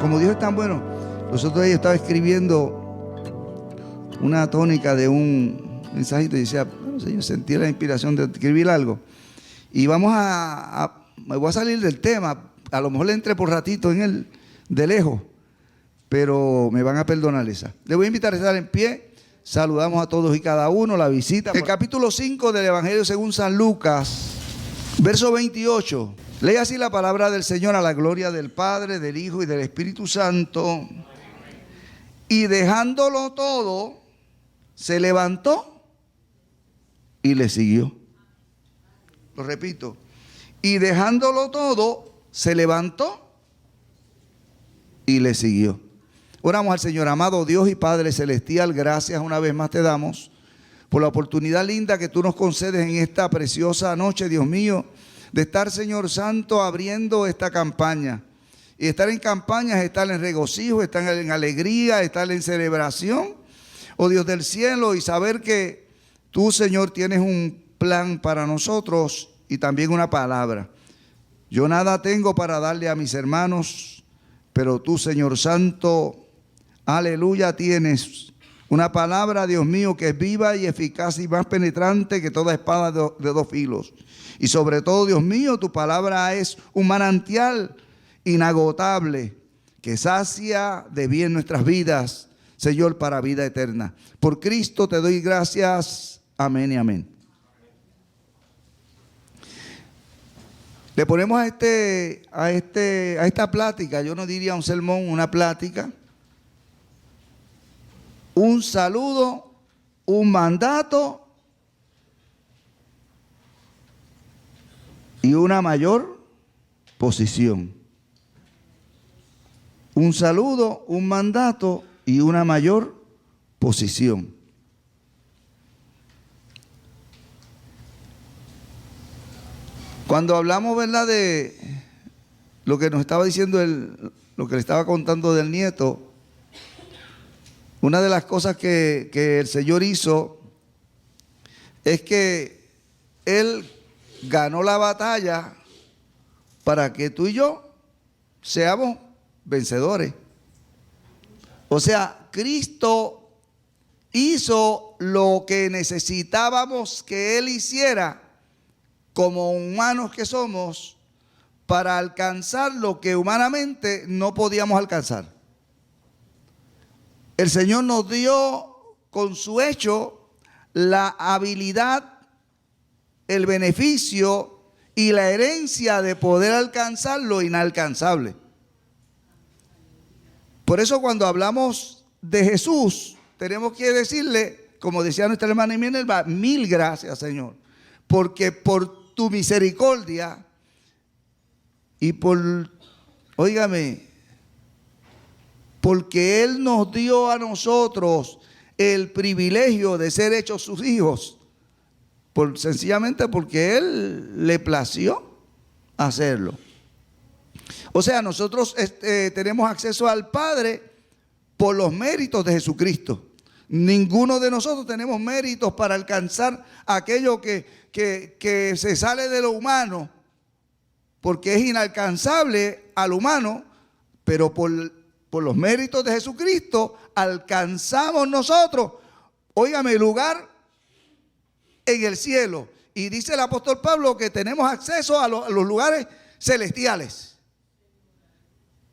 como Dios es tan bueno, nosotros yo estaba escribiendo una tónica de un mensajito y decía, bueno, Señor, sentí la inspiración de escribir algo. Y vamos me voy a salir del tema, a lo mejor le entré por ratito en él, de lejos, pero me van a perdonar esa. Le voy a invitar a estar en pie, saludamos a todos y cada uno, la visita. El capítulo 5 del Evangelio según San Lucas, verso 28. Lee así la palabra del Señor a la gloria del Padre, del Hijo y del Espíritu Santo. Y dejándolo todo, se levantó y le siguió. Lo repito. Y dejándolo todo, se levantó y le siguió. Oramos al Señor. Amado Dios y Padre Celestial, gracias una vez más te damos por la oportunidad linda que tú nos concedes en esta preciosa noche, Dios mío, de estar, Señor Santo, abriendo esta campaña. Y estar en campaña es estar en regocijo, estar en alegría, estar en celebración, oh Dios del cielo, y saber que tú, Señor, tienes un plan para nosotros y también una palabra. Yo nada tengo para darle a mis hermanos, pero tú, Señor Santo, aleluya, tienes una palabra, Dios mío, que es viva y eficaz y más penetrante que toda espada de dos filos. Y sobre todo, Dios mío, tu palabra es un manantial inagotable que sacia de bien nuestras vidas, Señor, para vida eterna. Por Cristo te doy gracias. Amén y amén. Le ponemos a esta plática, yo no diría un sermón, una plática, un saludo, un mandato y una mayor posición. Un saludo, un mandato y una mayor posición. Cuando hablamos, ¿verdad?, de lo que nos estaba diciendo, lo que le estaba contando del nieto, una de las cosas que el Señor hizo es que Él ganó la batalla para que tú y yo seamos vencedores. O sea, Cristo hizo lo que necesitábamos que Él hiciera como humanos que somos para alcanzar lo que humanamente no podíamos alcanzar. El Señor nos dio con su hecho la habilidad, el beneficio y la herencia de poder alcanzar lo inalcanzable. Por eso cuando hablamos de Jesús, tenemos que decirle, como decía nuestra hermana Minerva, mil gracias, Señor, porque por tu misericordia y porque Él nos dio a nosotros el privilegio de ser hechos sus hijos, sencillamente porque Él le plació hacerlo. O sea, nosotros tenemos acceso al Padre por los méritos de Jesucristo. Ninguno de nosotros tenemos méritos para alcanzar aquello que se sale de lo humano, porque es inalcanzable al humano, pero por los méritos de Jesucristo alcanzamos nosotros, óigame, lugar en el cielo. Y dice el apóstol Pablo que tenemos acceso a los lugares celestiales.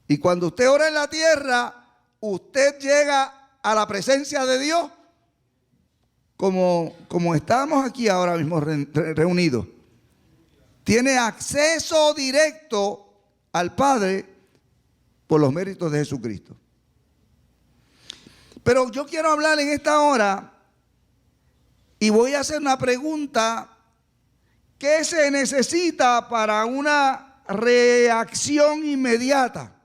Y cuando usted ora en la tierra, usted llega a la presencia de Dios como estamos aquí ahora mismo reunidos. Tiene acceso directo al Padre por los méritos de Jesucristo. Pero yo quiero hablar en esta hora y voy a hacer una pregunta: ¿qué se necesita para una reacción inmediata?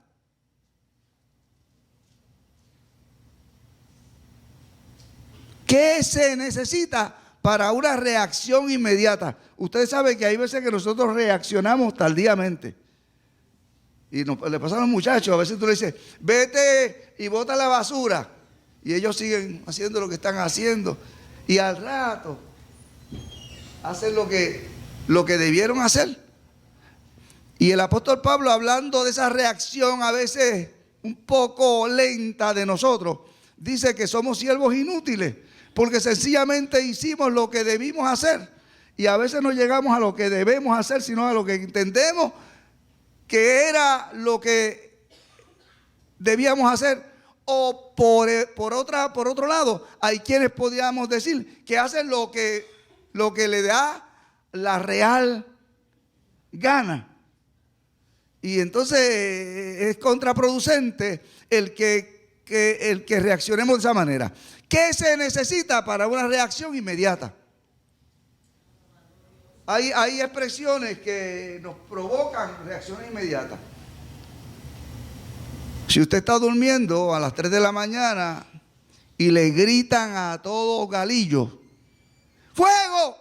¿Qué se necesita para una reacción inmediata? Ustedes saben que hay veces que nosotros reaccionamos tardíamente. Y le pasa a los muchachos, a veces tú le dices, vete y bota la basura. Y ellos siguen haciendo lo que están haciendo. Y al rato hacen lo que debieron hacer. Y el apóstol Pablo, hablando de esa reacción a veces un poco lenta de nosotros, dice que somos siervos inútiles, porque sencillamente hicimos lo que debimos hacer. Y a veces no llegamos a lo que debemos hacer, sino a lo que entendemos que era lo que debíamos hacer. O por otro lado, hay quienes podríamos decir que hacen lo que le da la real gana. Y entonces es contraproducente el que reaccionemos de esa manera. ¿Qué se necesita para una reacción inmediata? Hay expresiones que nos provocan reacciones inmediatas. Si usted está durmiendo a las 3 de la mañana y le gritan a todos galillos, ¡fuego!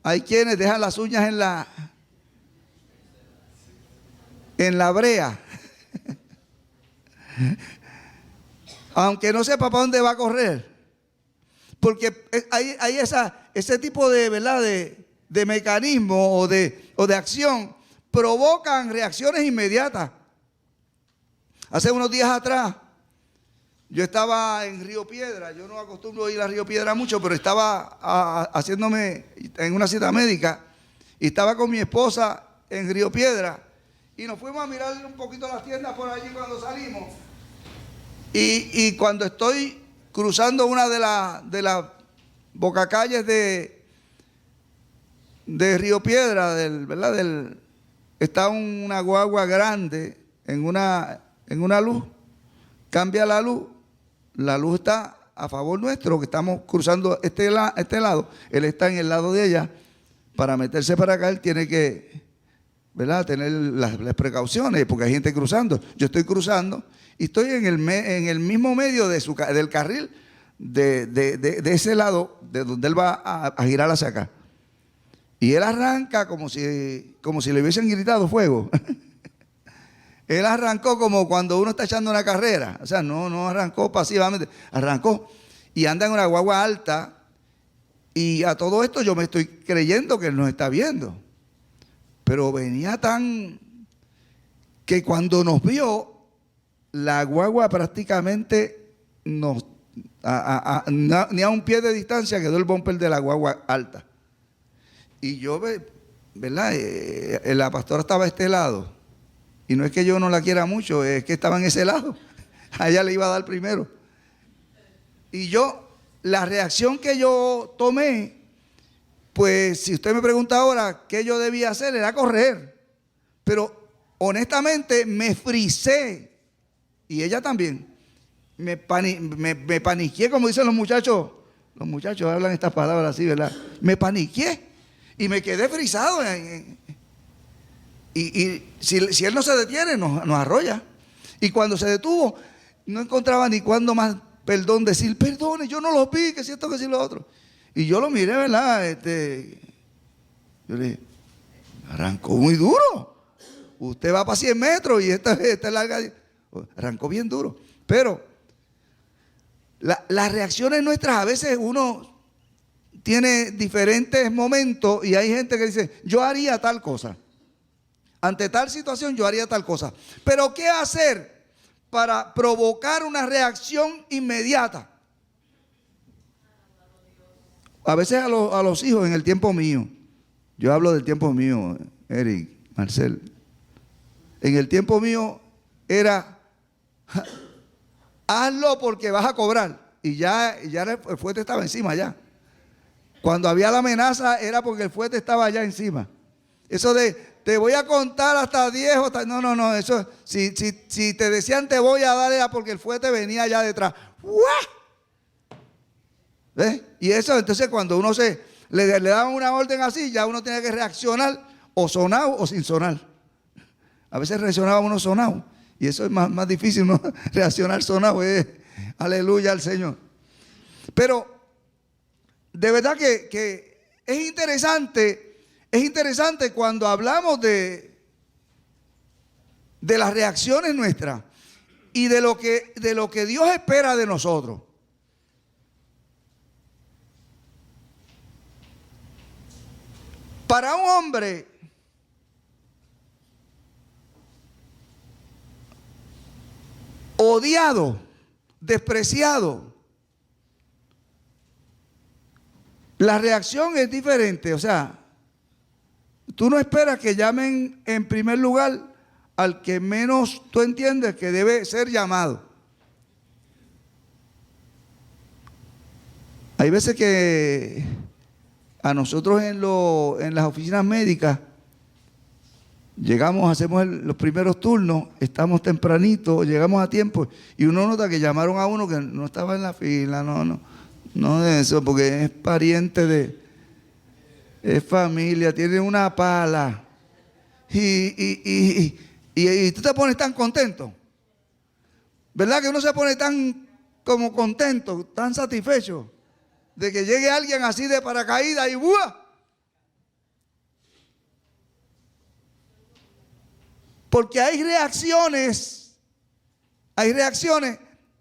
Hay quienes dejan las uñas en la brea, aunque no sepa para dónde va a correr, porque hay ese tipo de, ¿verdad?, de mecanismo o de acción provocan reacciones inmediatas. Hace unos días atrás yo estaba en Río Piedra. Yo no acostumbro ir a Río Piedra mucho, pero estaba haciéndome en una cita médica y estaba con mi esposa en Río Piedra y nos fuimos a mirar un poquito las tiendas por allí cuando salimos. Y cuando estoy cruzando una de las bocacalles de Río Piedra, ¿verdad? Está una guagua grande en una luz, cambia la luz está a favor nuestro, que estamos cruzando este lado, él está en el lado de allá. Para meterse para acá, él tiene que, ¿verdad?, tener las precauciones, porque hay gente cruzando. Yo estoy cruzando y estoy en el mismo medio del carril de ese lado, de donde él va a girar hacia acá. Y él arranca como si le hubiesen gritado fuego. Él arrancó como cuando uno está echando una carrera. O sea, no arrancó pasivamente, arrancó. Y anda en una guagua alta. Y a todo esto yo me estoy creyendo que él nos está viendo. Pero venía tan que cuando nos vio, la guagua prácticamente ni a un pie de distancia quedó el bumper de la guagua alta. Y yo, ¿verdad? La pastora estaba a este lado. Y no es que yo no la quiera mucho, es que estaba en ese lado. A ella le iba a dar primero. Y la reacción que yo tomé, pues si usted me pregunta ahora qué yo debía hacer, era correr. Pero honestamente me frisé. Y ella también. Me paniqué, como dicen los muchachos. Los muchachos hablan estas palabras así, ¿verdad? Me paniqué. Y me quedé frisado. Y si él no se detiene, nos arrolla. Y cuando se detuvo, no encontraba ni cuándo más decir, perdone, yo no lo vi, que si esto, que si lo otro. Y yo lo miré, ¿verdad? Yo le dije, arrancó muy duro. Usted va para 100 metros y esta larga. Arrancó bien duro. Pero las reacciones nuestras, a veces uno tiene diferentes momentos y hay gente que dice, yo haría tal cosa. Ante tal situación yo haría tal cosa. Pero ¿qué hacer para provocar una reacción inmediata? A veces a los hijos en el tiempo mío, yo hablo del tiempo mío, Eric, Marcel, en el tiempo mío era, hazlo porque vas a cobrar. Y ya el fuete estaba encima ya. Cuando había la amenaza era porque el fuete estaba allá encima. Eso de te voy a contar hasta 10 o hasta, no, eso, si te decían te voy a dar era porque el fuete venía allá detrás. ¿Ves? Y eso, entonces cuando uno le daban una orden así, ya uno tenía que reaccionar o sonado o sin sonar. A veces reaccionaba uno sonado y eso es más difícil, ¿no? Reaccionar sonado, aleluya al Señor. Pero de verdad que es interesante. Es interesante cuando hablamos de las reacciones nuestras y de lo que Dios espera de nosotros. Para un hombre odiado, despreciado, la reacción es diferente. O sea, tú no esperas que llamen en primer lugar al que menos tú entiendes que debe ser llamado. Hay veces que a nosotros en las oficinas médicas llegamos, hacemos los primeros turnos, estamos tempranito, llegamos a tiempo y uno nota que llamaron a uno que no estaba en la fila, no de eso, porque es pariente es familia, tiene una pala y tú te pones tan contento, ¿verdad? Que uno se pone tan como contento, tan satisfecho de que llegue alguien así de paracaídas y ¡buah! Porque hay reacciones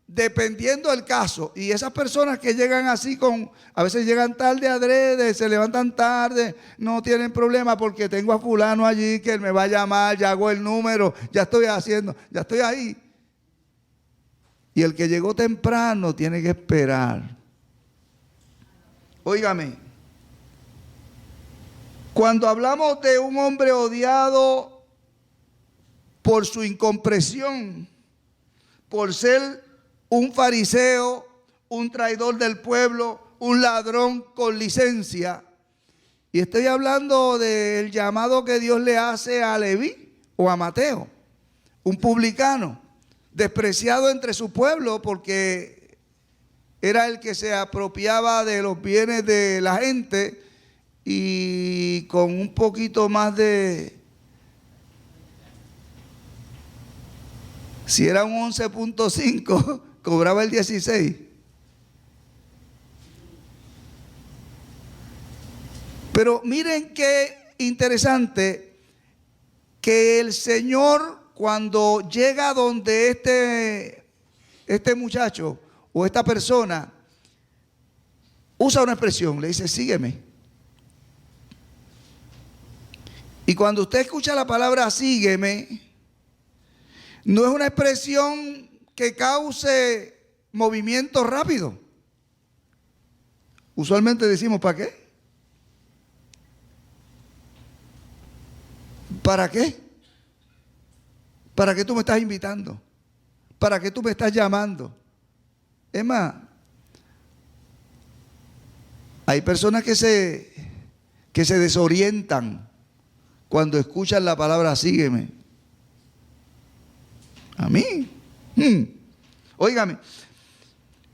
dependiendo del caso. Y esas personas que llegan así a veces llegan tarde adrede, se levantan tarde, no tienen problema porque tengo a fulano allí que él me va a llamar, ya hago el número, ya estoy ahí. Y el que llegó temprano tiene que esperar. Óigame, cuando hablamos de un hombre odiado por su incomprensión, por ser un fariseo, un traidor del pueblo, un ladrón con licencia, y estoy hablando del llamado que Dios le hace a Leví o a Mateo, un publicano, despreciado entre su pueblo porque era el que se apropiaba de los bienes de la gente y con un poquito más si era un 11.5, cobraba el 16. Pero miren qué interesante que el Señor, cuando llega donde este muchacho o esta persona, usa una expresión, le dice, sígueme. Y cuando usted escucha la palabra sígueme, no es una expresión que cause movimiento rápido. Usualmente decimos, ¿para qué? ¿Para qué? ¿Para qué tú me estás invitando? ¿Para qué tú me estás llamando? Es más, hay personas que se desorientan cuando escuchan la palabra sígueme. A mí. Óigame,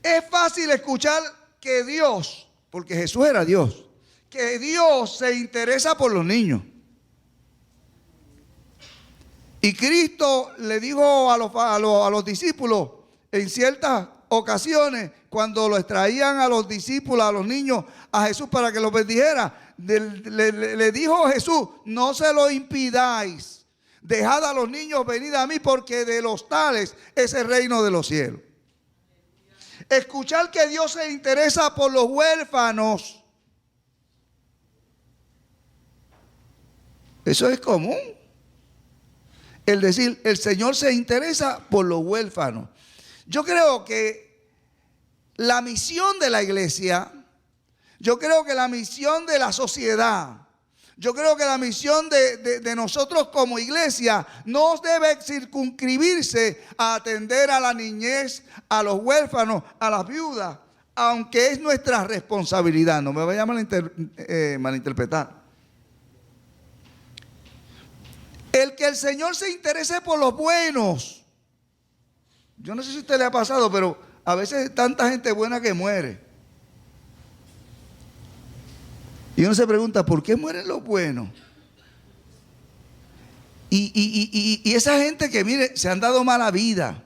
es fácil escuchar que Dios, porque Jesús era Dios, que Dios se interesa por los niños. Y Cristo le dijo a los discípulos en ciertas ocasiones, cuando los traían a los discípulos, a los niños, a Jesús para que los bendijera, le dijo Jesús, no se lo impidáis, dejad a los niños venir a mí, porque de los tales es el reino de los cielos. Escuchar que Dios se interesa por los huérfanos, eso es común. El decir, el Señor se interesa por los huérfanos. Yo creo que la misión de la iglesia, yo creo que la misión de la sociedad, yo creo que la misión de nosotros como iglesia no debe circunscribirse a atender a la niñez, a los huérfanos, a las viudas, aunque es nuestra responsabilidad. No me vaya a malinterpretar. El que el Señor se interese por los buenos. Yo no sé si a usted le ha pasado, pero a veces hay tanta gente buena que muere. Y uno se pregunta, ¿por qué mueren los buenos? Y esa gente que, mire, se han dado mala vida.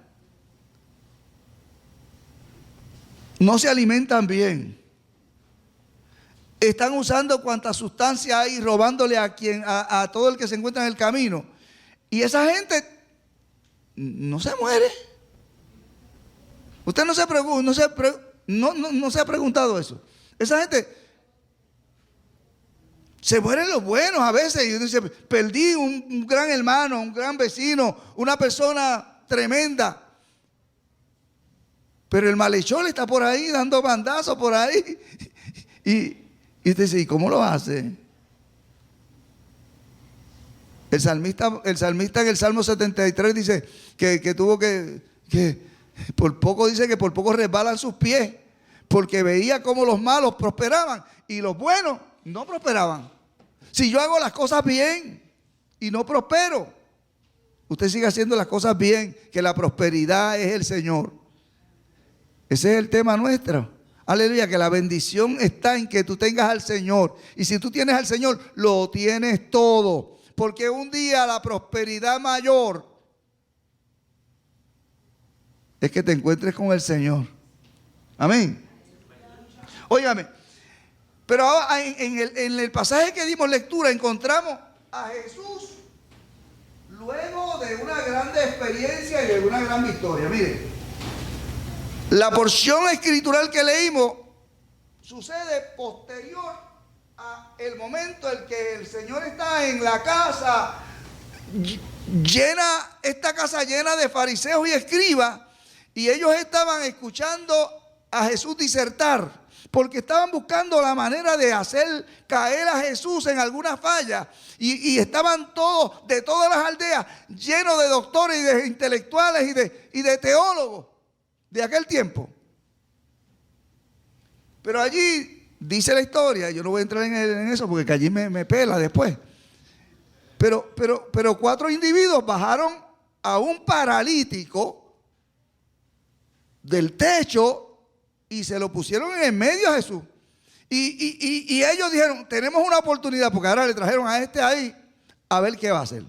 No se alimentan bien. Están usando cuanta sustancia hay, robándole a todo el que se encuentra en el camino. Y esa gente no se muere. Usted no se ha preguntado eso. Esa gente se mueren los buenos a veces. Y uno dice, perdí un gran hermano, un gran vecino, una persona tremenda. Pero el malhechor está por ahí dando bandazos por ahí. Y usted dice, ¿y cómo lo hace? El salmista en el Salmo 73 dice que tuvo que por poco, dice que por poco resbalan sus pies, porque veía cómo los malos prosperaban y los buenos no prosperaban. Si yo hago las cosas bien y no prospero, usted sigue haciendo las cosas bien, que la prosperidad es el Señor. Ese es el tema nuestro. Aleluya, que la bendición está en que tú tengas al Señor. Y si tú tienes al Señor, lo tienes todo. Porque un día la prosperidad mayor es que te encuentres con el Señor. Amén. Óigame, pero en el pasaje que dimos lectura encontramos a Jesús luego de una grande experiencia y de una gran victoria. Mire, la porción escritural que leímos sucede posterior a el momento en que el Señor está en la casa llena, esta casa llena de fariseos y escribas, y ellos estaban escuchando a Jesús disertar, porque estaban buscando la manera de hacer caer a Jesús en alguna falla, y estaban todos, de todas las aldeas, llenos de doctores y de intelectuales y de teólogos de aquel tiempo. Pero allí dice la historia, yo no voy a entrar en eso porque allí me pela después. Pero 4 individuos bajaron a un paralítico del techo y se lo pusieron en el medio a Jesús. Y ellos dijeron, tenemos una oportunidad, porque ahora le trajeron a este ahí a ver qué va a hacer.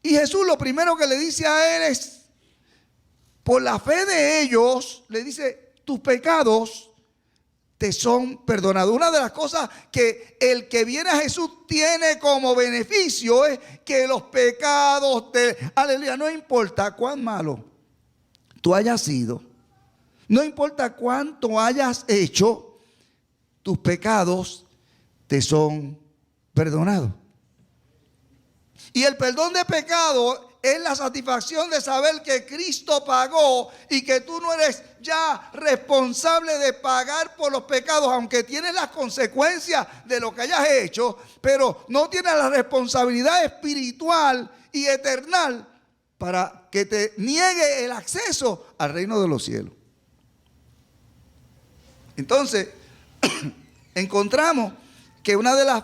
Y Jesús lo primero que le dice a él es, por la fe de ellos, le dice, tus pecados te son perdonados. Una de las cosas que el que viene a Jesús tiene como beneficio es que los pecados aleluya, no importa cuán malo tú hayas sido, no importa cuánto hayas hecho, tus pecados te son perdonados. Y el perdón de pecado es la satisfacción de saber que Cristo pagó y que tú no eres ya responsable de pagar por los pecados, aunque tienes las consecuencias de lo que hayas hecho, pero no tienes la responsabilidad espiritual y eterna para que te niegue el acceso al reino de los cielos. Entonces, encontramos que una de las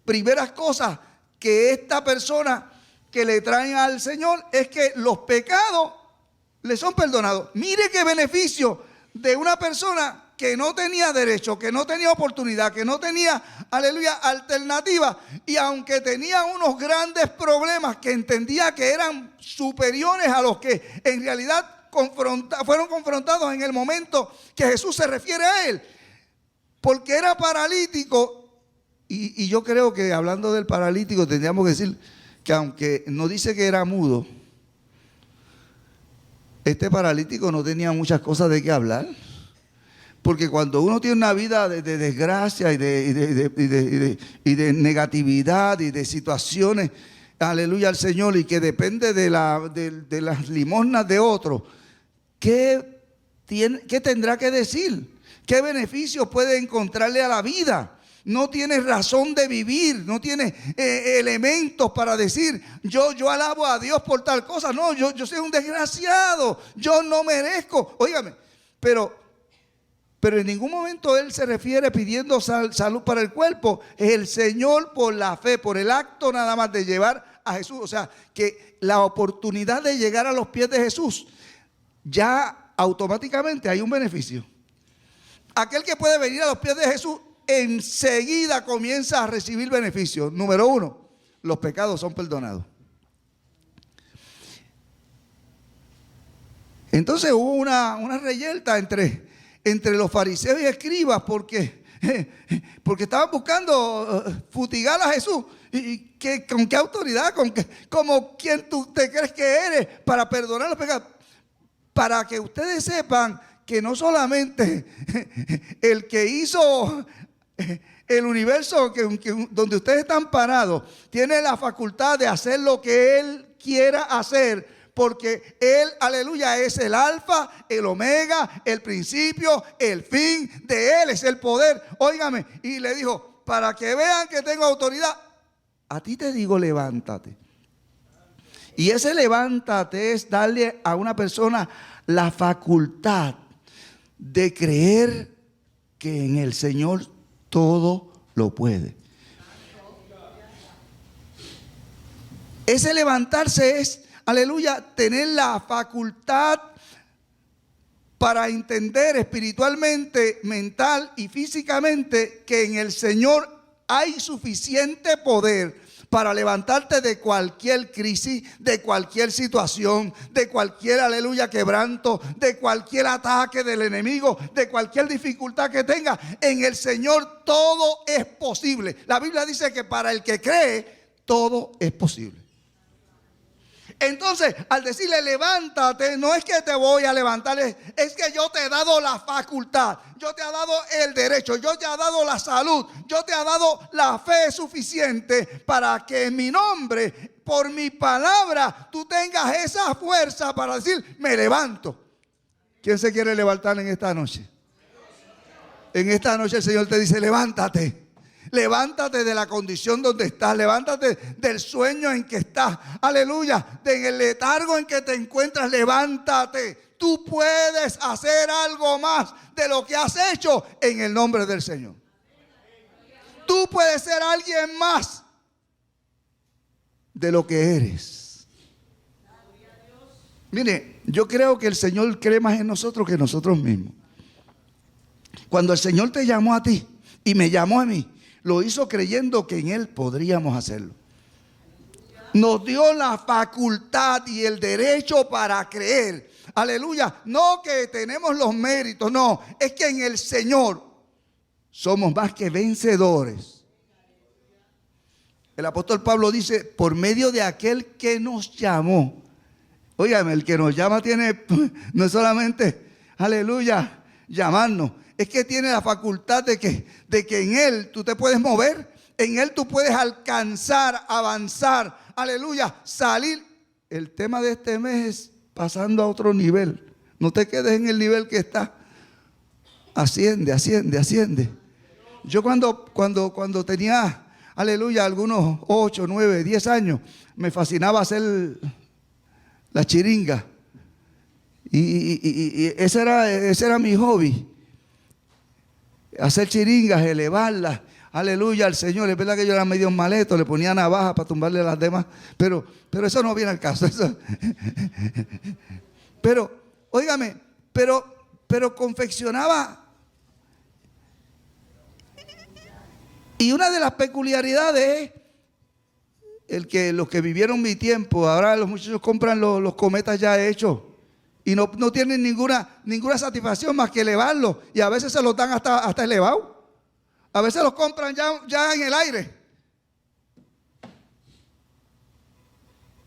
primeras cosas que esta persona que le traen al Señor es que los pecados le son perdonados. Mire qué beneficio de una persona que no tenía derecho, que no tenía oportunidad, que no tenía, aleluya, alternativa, y aunque tenía unos grandes problemas que entendía que eran superiores a los que en realidad fueron confrontados en el momento que Jesús se refiere a él, porque era paralítico. Y yo creo que hablando del paralítico tendríamos que decir que aunque no dice que era mudo, este paralítico no tenía muchas cosas de qué hablar. Porque cuando uno tiene una vida de desgracia y de negatividad y de situaciones, aleluya al Señor, y que depende de las limosnas de otros, ¿qué tendrá que decir? ¿Qué beneficios puede encontrarle a la vida? No tiene razón de vivir, no tiene elementos para decir, yo alabo a Dios por tal cosa. No, yo soy un desgraciado, yo no merezco. Óigame, pero en ningún momento él se refiere pidiendo salud para el cuerpo. Es el Señor por la fe, por el acto nada más de llevar a Jesús. O sea, que la oportunidad de llegar a los pies de Jesús, ya automáticamente hay un beneficio. Aquel que puede venir a los pies de Jesús, enseguida comienza a recibir beneficios. Número 1, los pecados son perdonados. Entonces hubo una reyerta entre los fariseos y escribas porque estaban buscando fustigar a Jesús. ¿Con qué autoridad? ¿Como quién tú te crees que eres para perdonar los pecados? Para que ustedes sepan que no solamente el que hizo el universo donde ustedes están parados tiene la facultad de hacer lo que Él quiera hacer, porque Él, aleluya, es el alfa, el omega, el principio, el fin. De Él es el poder. Óigame, y le dijo, para que vean que tengo autoridad, a ti te digo levántate. Y ese levántate es darle a una persona la facultad de creer que en el Señor todo lo puede. Ese levantarse es, aleluya, tener la facultad para entender espiritualmente, mental y físicamente que en el Señor hay suficiente poder para levantarte de cualquier crisis, de cualquier situación, de cualquier, aleluya, quebranto, de cualquier ataque del enemigo, de cualquier dificultad que tenga. En el Señor todo es posible. La Biblia dice que para el que cree, todo es posible. Entonces, al decirle levántate, no es que te voy a levantar, es que yo te he dado la facultad, yo te he dado el derecho, yo te he dado la salud, yo te he dado la fe suficiente para que en mi nombre, por mi palabra, tú tengas esa fuerza para decir, me levanto. ¿Quién se quiere levantar en esta noche? En esta noche el Señor te dice, levántate. Levántate de la condición donde estás. Levántate del sueño en que estás. Aleluya. del letargo en que te encuentras. Levántate. Tú puedes hacer algo más de lo que has hecho en el nombre del Señor. Tú puedes ser alguien más de lo que eres. Mire, yo creo que el Señor cree más en nosotros que nosotros mismos. Cuando el Señor te llamó a ti y me llamó a mí, lo hizo creyendo que en Él podríamos hacerlo. Nos dio la facultad y el derecho para creer. Aleluya. No que tenemos los méritos, no. Es que en el Señor somos más que vencedores. El apóstol Pablo dice, por medio de aquel que nos llamó. Óigame, el que nos llama tiene, no es solamente, aleluya, llamarnos. Es que tiene la facultad de que en Él tú te puedes mover, en Él tú puedes alcanzar, avanzar, aleluya, salir. El tema de este mes es pasando a otro nivel. No te quedes en el nivel que está. Asciende, asciende, asciende. Yo cuando tenía, aleluya, algunos 8, 9, 10 años, me fascinaba hacer la chiringa. Y ese era mi hobby. Hacer chiringas, elevarlas, aleluya al Señor. Es verdad que yo era medio maleto, le ponía navaja para tumbarle las demás, pero eso no viene al caso. Eso. Pero, óigame, pero confeccionaba. Y una de las peculiaridades es los que vivieron mi tiempo, ahora los muchachos compran los cometas ya hechos. Y no tienen ninguna satisfacción más que elevarlo. Y a veces se los dan hasta elevado. A veces los compran ya en el aire.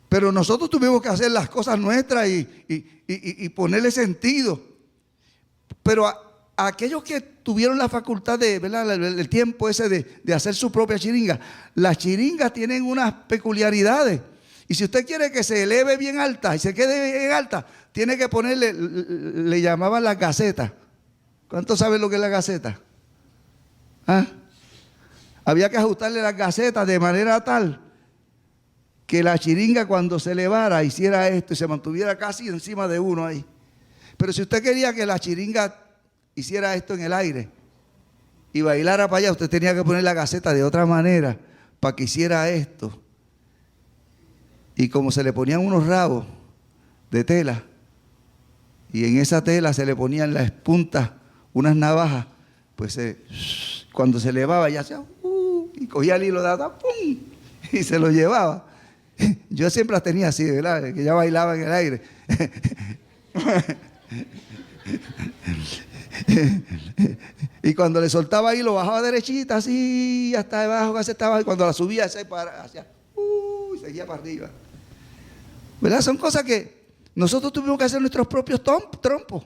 Pero nosotros tuvimos que hacer las cosas nuestras y ponerle sentido. Pero a aquellos que tuvieron la facultad de, ¿verdad?, el tiempo ese de hacer su propia chiringa. Las chiringas tienen unas peculiaridades. Y si usted quiere que se eleve bien alta y se quede bien alta, tiene que ponerle, le llamaban la gaceta. ¿Cuántos saben lo que es la gaceta? ¿Ah? Había que ajustarle las gacetas de manera tal que la chiringa cuando se elevara hiciera esto y se mantuviera casi encima de uno ahí. Pero si usted quería que la chiringa hiciera esto en el aire y bailara para allá, usted tenía que poner la gaceta de otra manera para que hiciera esto. Y como se le ponían unos rabos de tela, y en esa tela se le ponían las puntas, unas navajas, pues cuando se elevaba ya hacía, y cogía el hilo de atrás, ¡pum!, y se lo llevaba. Yo siempre las tenía así, ¿verdad?, que ya bailaba en el aire. Y cuando le soltaba ahí, lo bajaba derechita, así, hasta debajo, casi estaba, y cuando la subía, hacía, y seguía para arriba. ¿Verdad? Son cosas que nosotros tuvimos que hacer nuestros propios trompos.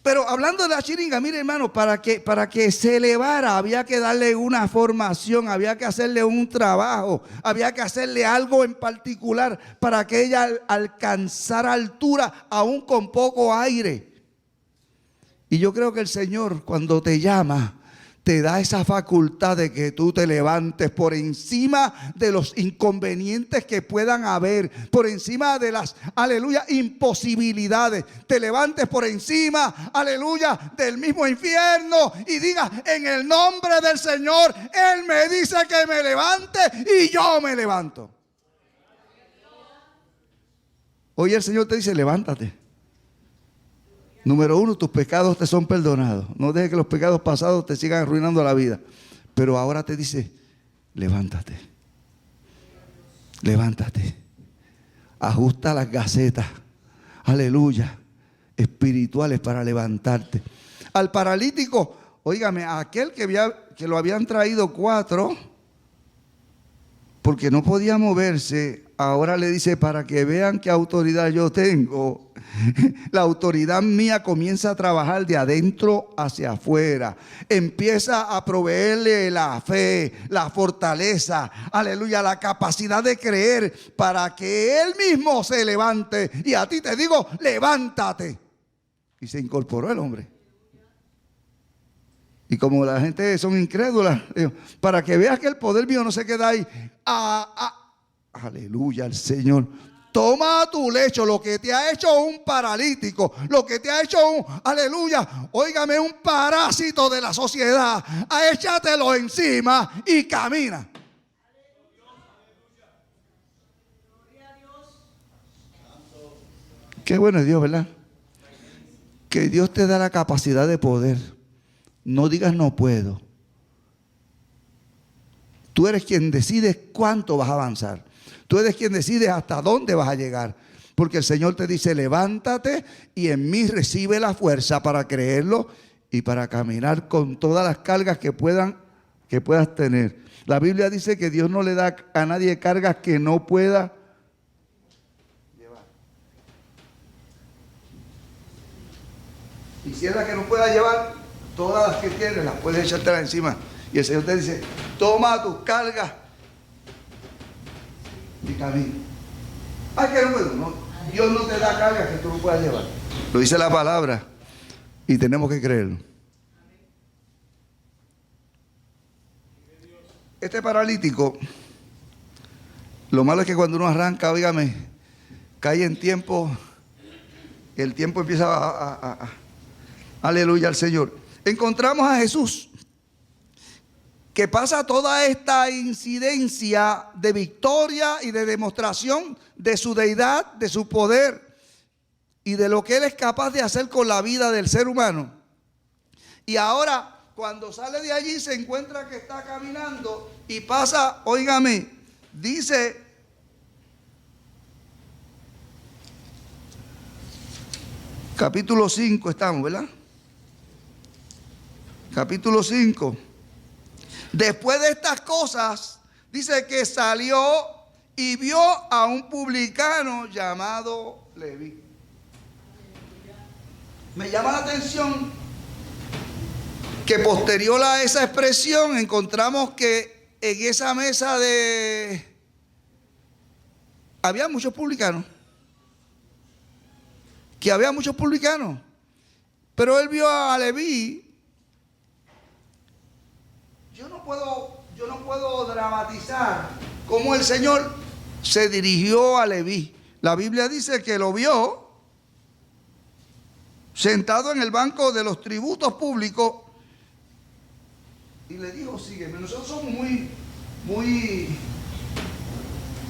Pero hablando de la chiringa, mire hermano, para que se elevara había que darle una formación, había que hacerle un trabajo, había que hacerle algo en particular para que ella alcanzara altura aún con poco aire. Y yo creo que el Señor cuando te llama, te da esa facultad de que tú te levantes por encima de los inconvenientes que puedan haber, por encima de las, aleluya, imposibilidades. Te levantes por encima, aleluya, del mismo infierno y digas: en el nombre del Señor, Él me dice que me levante y yo me levanto. Hoy el Señor te dice: levántate. Número uno, tus pecados te son perdonados. No dejes que los pecados pasados te sigan arruinando la vida. Pero ahora te dice: levántate. Levántate. Ajusta las gacetas, aleluya, espirituales para levantarte. Al paralítico, óigame, a aquel que lo habían traído 4, porque no podía moverse, ahora le dice: para que vean qué autoridad yo tengo. La autoridad mía comienza a trabajar de adentro hacia afuera. Empieza a proveerle la fe, la fortaleza, aleluya, la capacidad de creer para que Él mismo se levante. Y a ti te digo: levántate. Y se incorporó el hombre. Y como la gente son incrédulas, digo, para que veas que el poder mío no se queda ahí. Aleluya al Señor. Toma tu lecho, lo que te ha hecho un paralítico, lo que te ha hecho aleluya, óigame, un parásito de la sociedad, échatelo encima y camina. Qué bueno es Dios, ¿verdad? Que Dios te da la capacidad de poder. No digas no puedo. Tú eres quien decides cuánto vas a avanzar. Tú eres quien decide hasta dónde vas a llegar. Porque el Señor te dice: levántate y en mí recibe la fuerza para creerlo y para caminar con todas las cargas que puedas tener. La Biblia dice que Dios no le da a nadie cargas que no pueda llevar. Y si es la que no pueda llevar, todas las que tienes las puedes echártelas encima. Y el Señor te dice: toma tus cargas y camina. Ay, que no puedo. No, Dios no te da cargas que tú no puedas llevar. Lo dice la palabra y tenemos que creerlo. Este paralítico, lo malo es que cuando uno arranca, óigame, cae en tiempo, el tiempo empieza aleluya al Señor. Encontramos a Jesús, que pasa toda esta incidencia de victoria y de demostración de su deidad, de su poder y de lo que Él es capaz de hacer con la vida del ser humano. Y ahora, cuando sale de allí, se encuentra que está caminando y pasa, óigame, dice: capítulo 5 estamos, ¿verdad? Capítulo 5. Después de estas cosas, dice que salió y vio a un publicano llamado Leví. Me llama la atención que posterior a esa expresión encontramos que en esa mesa había muchos publicanos. Que había muchos publicanos. Pero él vio a Leví. Yo no puedo dramatizar cómo el Señor se dirigió a Leví. La Biblia dice que lo vio sentado en el banco de los tributos públicos y le dijo: sígueme. Nosotros somos muy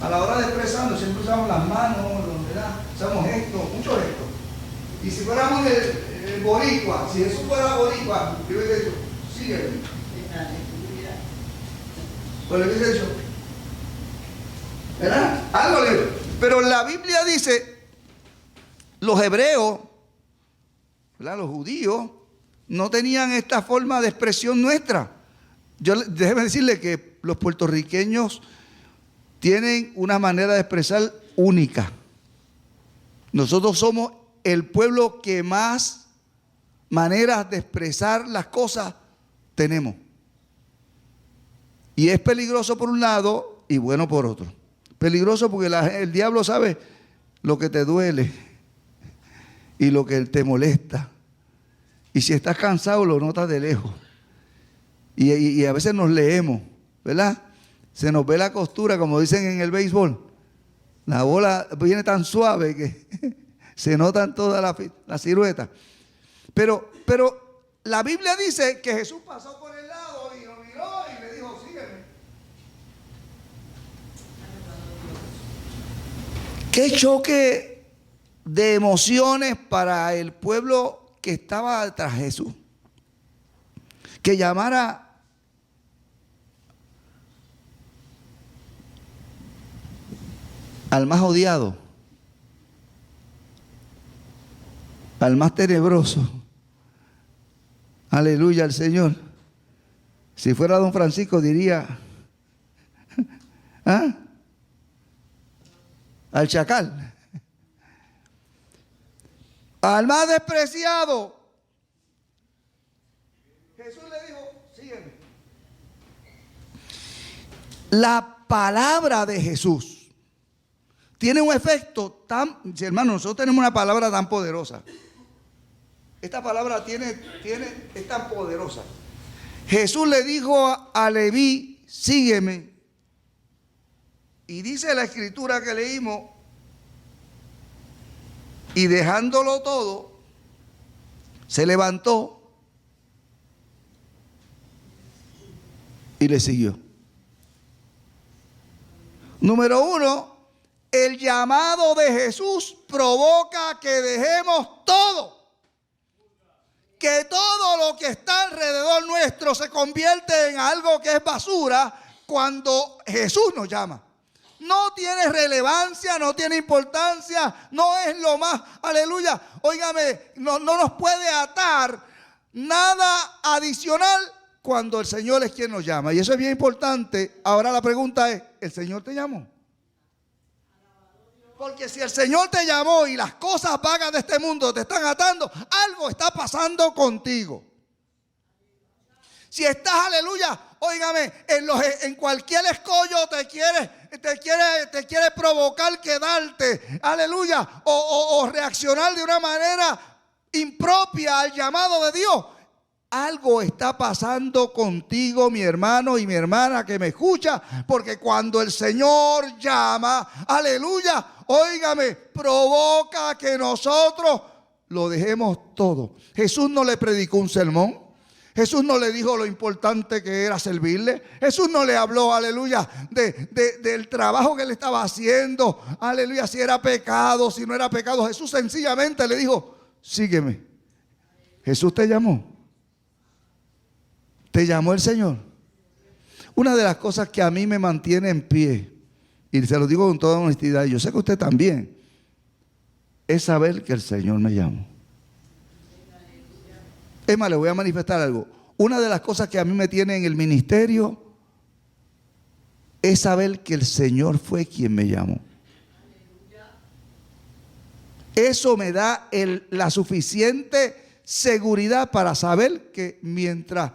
a la hora de expresarnos, siempre usamos las manos, ¿verdad? Usamos gestos, muchos gestos. Y si fuéramos el boricua, si Jesús fuera boricua, yo hubiera dicho: sígueme. Pues le dice eso, ¿verdad? Algo le digo. Pero la Biblia dice: los hebreos, ¿verdad?, los judíos, no tenían esta forma de expresión nuestra. Déjeme decirle que los puertorriqueños tienen una manera de expresar única. Nosotros somos el pueblo que más maneras de expresar las cosas tenemos. Y es peligroso por un lado y bueno por otro. Peligroso porque el diablo sabe lo que te duele y lo que te molesta. Y si estás cansado lo notas de lejos. Y a veces nos leemos, ¿verdad? Se nos ve la costura, como dicen en el béisbol. La bola viene tan suave que se notan todas las siluetas. Pero la Biblia dice que Jesús pasó por el lado y lo miró y le dijo, sígueme. Qué choque de emociones para el pueblo que estaba tras Jesús. Que llamara al más odiado, al más tenebroso. Aleluya al Señor. Si fuera don Francisco diría, ¿ah? Al chacal. Al más despreciado. Jesús le dijo, sígueme. La palabra de Jesús tiene un efecto tan, hermano, nosotros tenemos una palabra tan poderosa. Esta palabra es tan poderosa. Jesús le dijo a Leví, sígueme. Y dice la escritura que leímos, y dejándolo todo, se levantó y le siguió. Número uno, el llamado de Jesús provoca que dejemos todo. Que todo lo que está alrededor nuestro se convierte en algo que es basura cuando Jesús nos llama. No tiene relevancia, no tiene importancia, no es lo más, aleluya. Óigame, no nos puede atar nada adicional cuando el Señor es quien nos llama. Y eso es bien importante. Ahora la pregunta es, ¿el Señor te llamó? Porque si el Señor te llamó y las cosas vagas de este mundo te están atando, algo está pasando contigo. Si estás, aleluya, óigame, en cualquier escollo te quiere provocar quedarte, aleluya, o reaccionar de una manera impropia al llamado de Dios. Algo está pasando contigo, mi hermano y mi hermana que me escucha, porque cuando el Señor llama, aleluya, óigame, provoca que nosotros lo dejemos todo. Jesús no le predicó un sermón. Jesús no le dijo lo importante que era servirle. Jesús no le habló, aleluya, del trabajo que él estaba haciendo. Aleluya, si era pecado, si no era pecado. Jesús sencillamente le dijo, sígueme. Jesús te llamó. Te llamó el Señor. Una de las cosas que a mí me mantiene en pie, y se lo digo con toda honestidad, y yo sé que usted también, es saber que el Señor me llamó. Es más, le voy a manifestar algo. Una de las cosas que a mí me tiene en el ministerio es saber que el Señor fue quien me llamó. Eso me da la suficiente seguridad para saber que mientras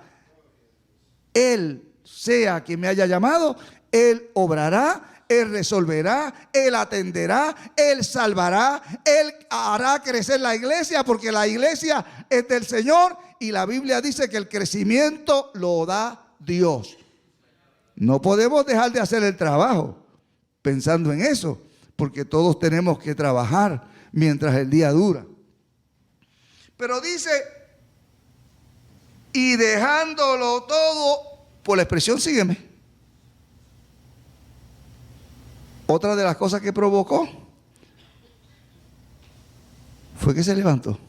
Él sea quien me haya llamado, Él obrará, Él resolverá, Él atenderá, Él salvará, Él hará crecer la iglesia, porque la iglesia es del Señor y la Biblia dice que el crecimiento lo da Dios. No podemos dejar de hacer el trabajo pensando en eso, porque todos tenemos que trabajar mientras el día dura. Pero dice, y dejándolo todo, por la expresión sígueme. Otra de las cosas que provocó fue que se levantó.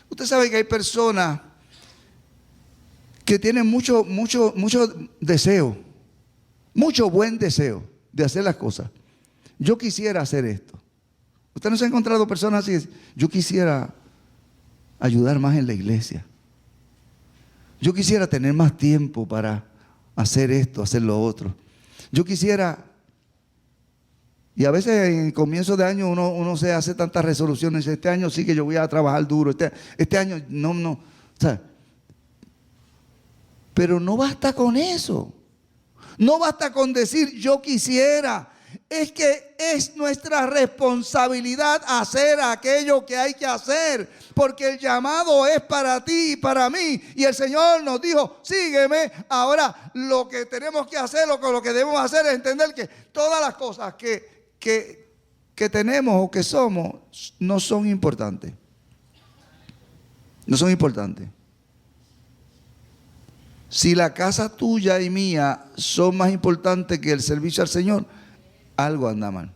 Usted sabe que hay personas que tienen mucho deseo, mucho buen deseo de hacer las cosas. Yo quisiera hacer esto. Usted no se ha encontrado personas así. Yo quisiera ayudar más en la iglesia. Yo quisiera tener más tiempo para hacer esto, hacer lo otro. Yo quisiera. Y a veces en el comienzo de año uno se hace tantas resoluciones. Este año sí que yo voy a trabajar duro. Este año no O sea, pero no basta con eso. No basta con decir yo quisiera. Es que es nuestra responsabilidad hacer aquello que hay que hacer, porque el llamado es para ti y para mí. Y el Señor nos dijo, sígueme. Ahora lo que tenemos que hacer, lo que debemos hacer es entender que todas las cosas que tenemos o que somos no son importantes. No son importantes. Si la casa tuya y mía son más importantes que el servicio al Señor, algo anda mal.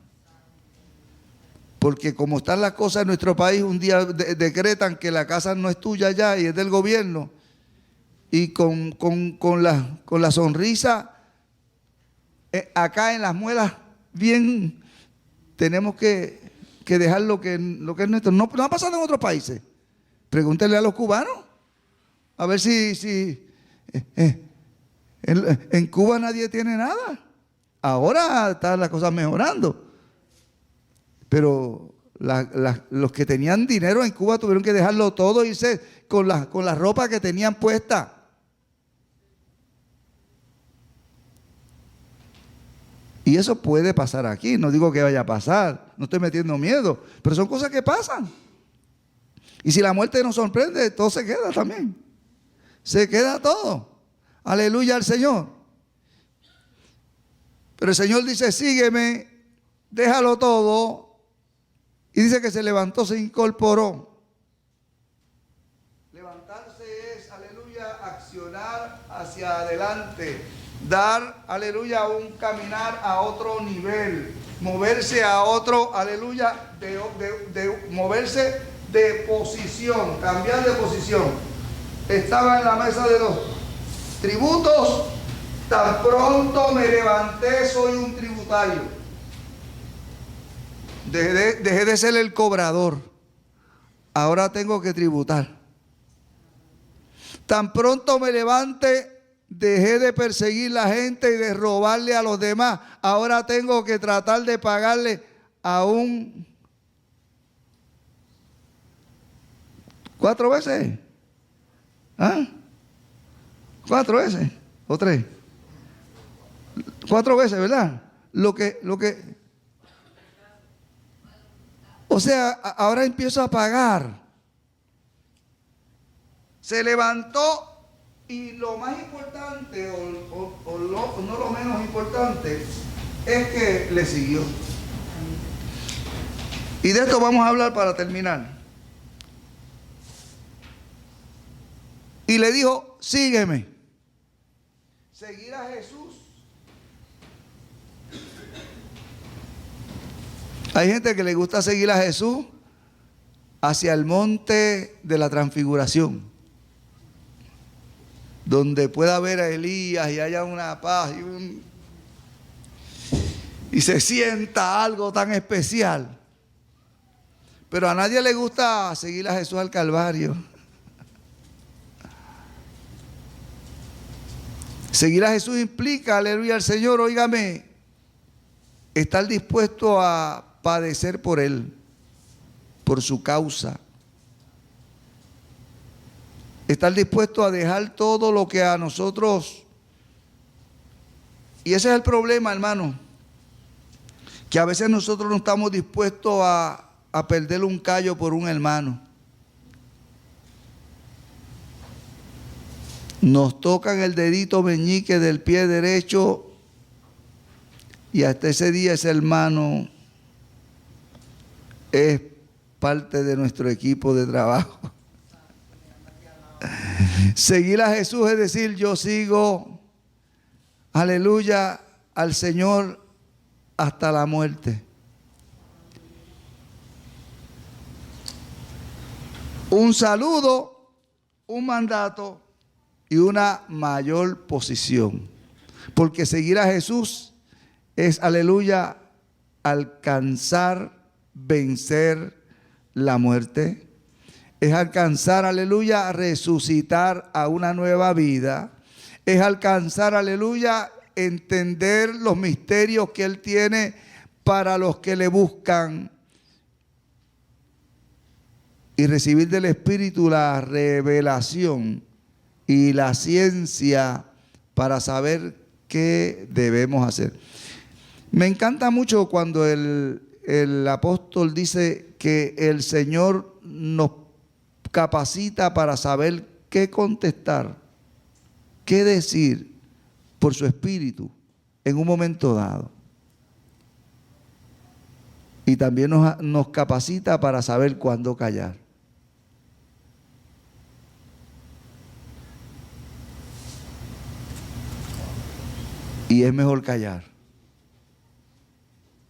Porque como están las cosas en nuestro país, un día decretan que la casa no es tuya ya y es del gobierno. Y con la sonrisa acá en las muelas, bien, tenemos que dejar lo que es nuestro. No ha pasado en otros países. Pregúntenle a los cubanos. A ver si en Cuba nadie tiene nada. Ahora están las cosas mejorando. Pero los que tenían dinero en Cuba tuvieron que dejarlo todo, irse con la ropa que tenían puesta. Y eso puede pasar aquí. No digo que vaya a pasar. No estoy metiendo miedo. Pero son cosas que pasan. Y si la muerte nos sorprende, todo se queda también. Se queda todo. Aleluya al Señor. Pero el Señor dice, sígueme, déjalo todo. Y dice que se levantó, se incorporó. Levantarse es, aleluya, accionar hacia adelante. Dar, aleluya, un caminar a otro nivel. Moverse a otro, aleluya, moverse de posición, cambiar de posición. Estaba en la mesa de los tributos. Tan pronto me levanté, soy un tributario. Dejé de ser el cobrador. Ahora tengo que tributar. Tan pronto me levante, dejé de perseguir a la gente y de robarle a los demás. Ahora tengo que tratar de pagarle a 4 veces. ¿Ah? 4 veces o 3. 4 veces, ¿verdad? O sea, ahora empiezo a pagar. Se levantó y lo más importante, no lo menos importante, es que le siguió. Y de esto vamos a hablar para terminar. Y le dijo, sígueme. Seguir a Jesús. Hay gente que le gusta seguir a Jesús hacia el monte de la transfiguración, donde pueda ver a Elías y haya una paz y se sienta algo tan especial. Pero a nadie le gusta seguir a Jesús al Calvario. Seguir a Jesús implica, aleluya al Señor, óigame, estar dispuesto a padecer por Él, por su causa. Estar dispuesto a dejar todo lo que a nosotros. Y ese es el problema, hermano, que a veces nosotros no estamos dispuestos a perder un callo por un hermano. Nos tocan el dedito meñique del pie derecho y hasta ese día ese hermano es parte de nuestro equipo de trabajo. Seguir a Jesús es decir, yo sigo, aleluya, al Señor hasta la muerte. Un saludo, un mandato y una mayor posición. Porque seguir a Jesús es, aleluya, alcanzar, vencer la muerte. Es alcanzar, aleluya, resucitar a una nueva vida. Es alcanzar, aleluya, entender los misterios que Él tiene para los que le buscan. y recibir del Espíritu la revelación y la ciencia para saber qué debemos hacer. Me encanta mucho cuando el apóstol dice que el Señor nos capacita para saber qué contestar, qué decir por su Espíritu en un momento dado. Y también nos capacita para saber cuándo callar. Y es mejor callar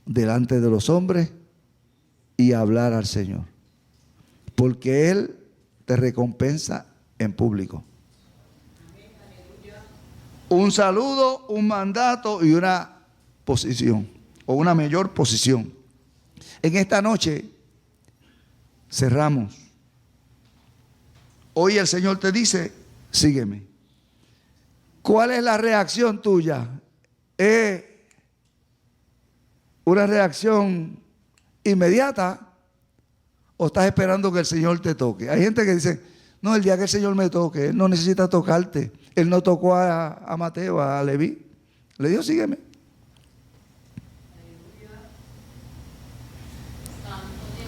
delante de los hombres y hablar al Señor, porque Él te recompensa en público. Un saludo, un mandato y una posición, o una mayor posición. En esta noche cerramos. Hoy el Señor te dice, sígueme. ¿Cuál es la reacción tuya? ¿Es una reacción inmediata o estás esperando que el Señor te toque? Hay gente que dice, no, el día que el Señor me toque, Él no necesita tocarte. Él no tocó a Mateo, a Leví. Le dijo, sígueme.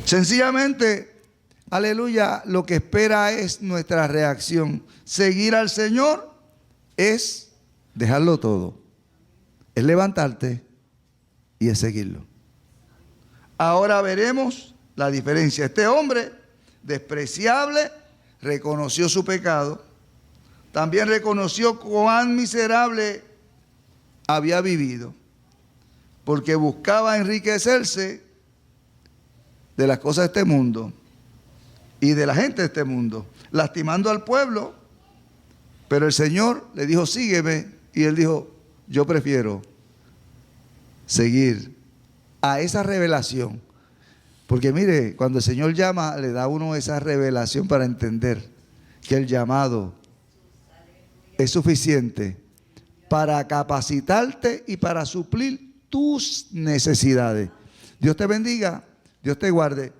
Sencillamente, aleluya, lo que espera es nuestra reacción. Seguir al Señor es dejarlo todo. Es levantarte y es seguirlo. Ahora veremos la diferencia. Este hombre despreciable reconoció su pecado. También reconoció cuán miserable había vivido, porque buscaba enriquecerse de las cosas de este mundo y de la gente de este mundo, lastimando al pueblo. Pero el Señor le dijo, sígueme, y él dijo, yo prefiero seguir a esa revelación. Porque mire, cuando el Señor llama, le da a uno esa revelación para entender que el llamado es suficiente para capacitarte y para suplir tus necesidades. Dios te bendiga, Dios te guarde.